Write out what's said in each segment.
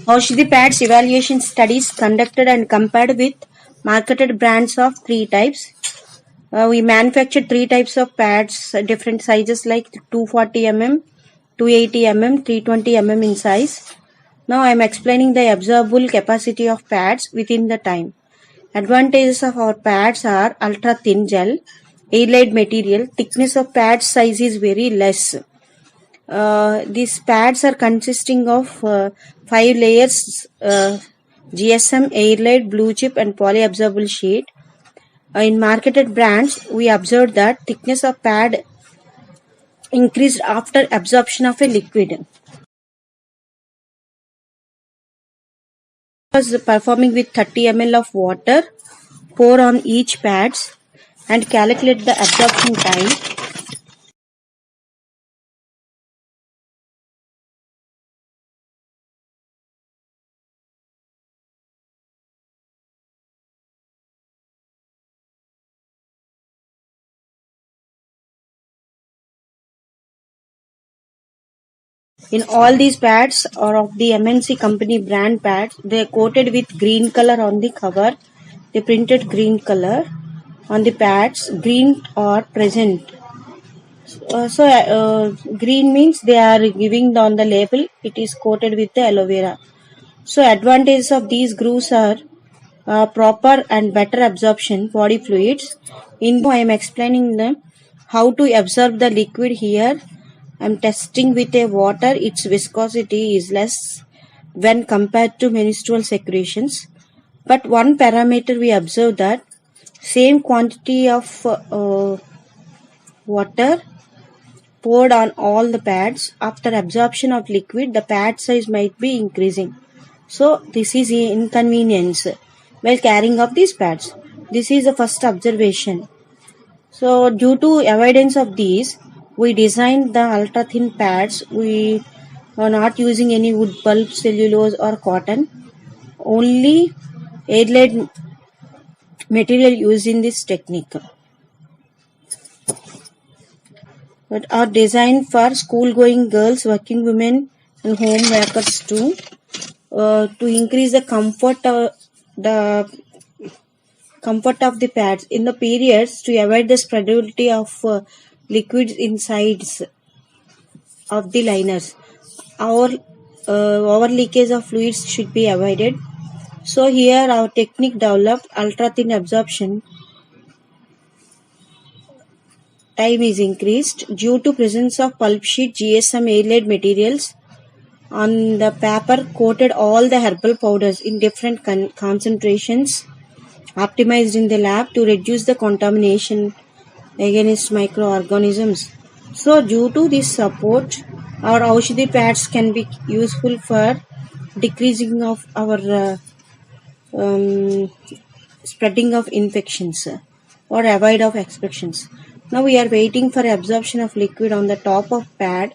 Aushadhi pads evaluation studies conducted and compared with marketed brands of 3 types. We manufactured 3 types of pads, different sizes like 240 mm, 280 mm, 320 mm in size. Now I am explaining the absorbable capacity of pads within the time. Advantages of our pads are ultra thin gel, air-laid material, thickness of pad size is very less. These pads are consisting of 5 layers, GSM, air-laid, blue chip and polyabsorbable sheet. In marketed brands, we observed that thickness of pad increased after absorption of a liquid. Was performing with 30 ml of water, pour on each pads and calculate the absorption time. In all these pads or of the MNC company brand pads, they are coated with green color on the cover. They printed green color on the pads. Green are present. Green means they are giving on the label. It is coated with the aloe vera. So advantages of these grooves are proper and better absorption body fluids. I am explaining how to absorb the liquid here. I am testing with a water. Its viscosity is less when compared to menstrual secretions. But one parameter we observe that same quantity of water poured on all the pads, after absorption of liquid, the pad size might be increasing. So this is inconvenience while carrying of these pads. This is the first observation. So due to avoidance of these, we designed the ultra thin pads. We are not using any wood pulp, cellulose or cotton. Only air-laid material used in this technique. But are designed for school-going girls, working women and home workers too. To increase the comfort of the pads in the periods, to avoid the spreadability of liquids insides of the liners. Our over leakage of fluids should be avoided. So here our technique developed ultra thin absorption time is increased due to presence of pulp sheet, GSM, air-laid materials. On the paper coated all the herbal powders in different concentrations optimized in the lab to reduce the contamination against microorganisms. So due to this support, our Aushadhi pads can be useful for decreasing of our spreading of infections or avoid of infections. Now we are waiting for absorption of liquid on the top of pad.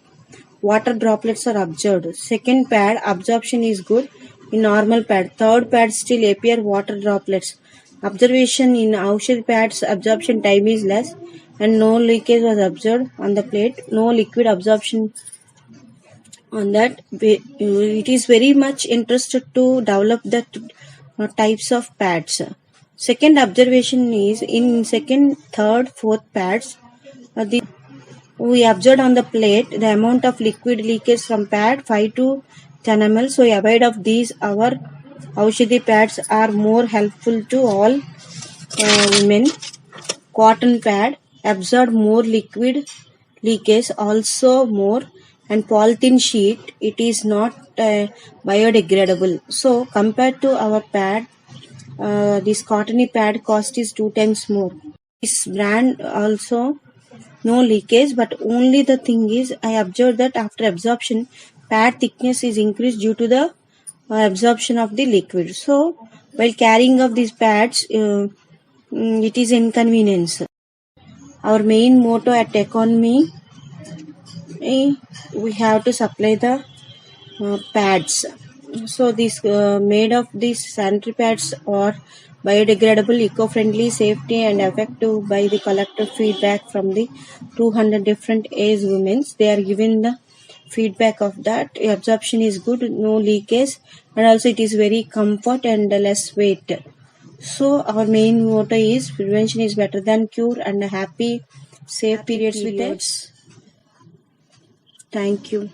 Water droplets are observed. Second pad absorption is good in normal pad. Third pad still appear water droplets. Observation in Aushadhi pads absorption time is less and no leakage was observed on the plate. No liquid absorption on that. It is very much interested to develop the types of pads. Second observation is in second, third, fourth pads. We observed on the plate the amount of liquid leakage from pad 5 to 10 ml. So avoid of these, our Aushadhi pads are more helpful to all women. Cotton pad absorbed more liquid leakage also more, and polythene sheet, it is not biodegradable. So compared to our pad, this cottony pad cost is 2 times more. This brand also no leakage, but only the thing is I observed that after absorption pad thickness is increased due to the absorption of the liquid. So while carrying of these pads, it is inconvenience. Our main motto at Economy, we have to supply the pads. So this made of these sanitary pads are biodegradable, eco-friendly, safety and effective by the collective feedback from the 200 different age women. They are given the feedback of that. Absorption is good, no leakage, and also it is very comfort and less weight. So our main motto is prevention is better than cure, and happy safe periods with it. Thank you.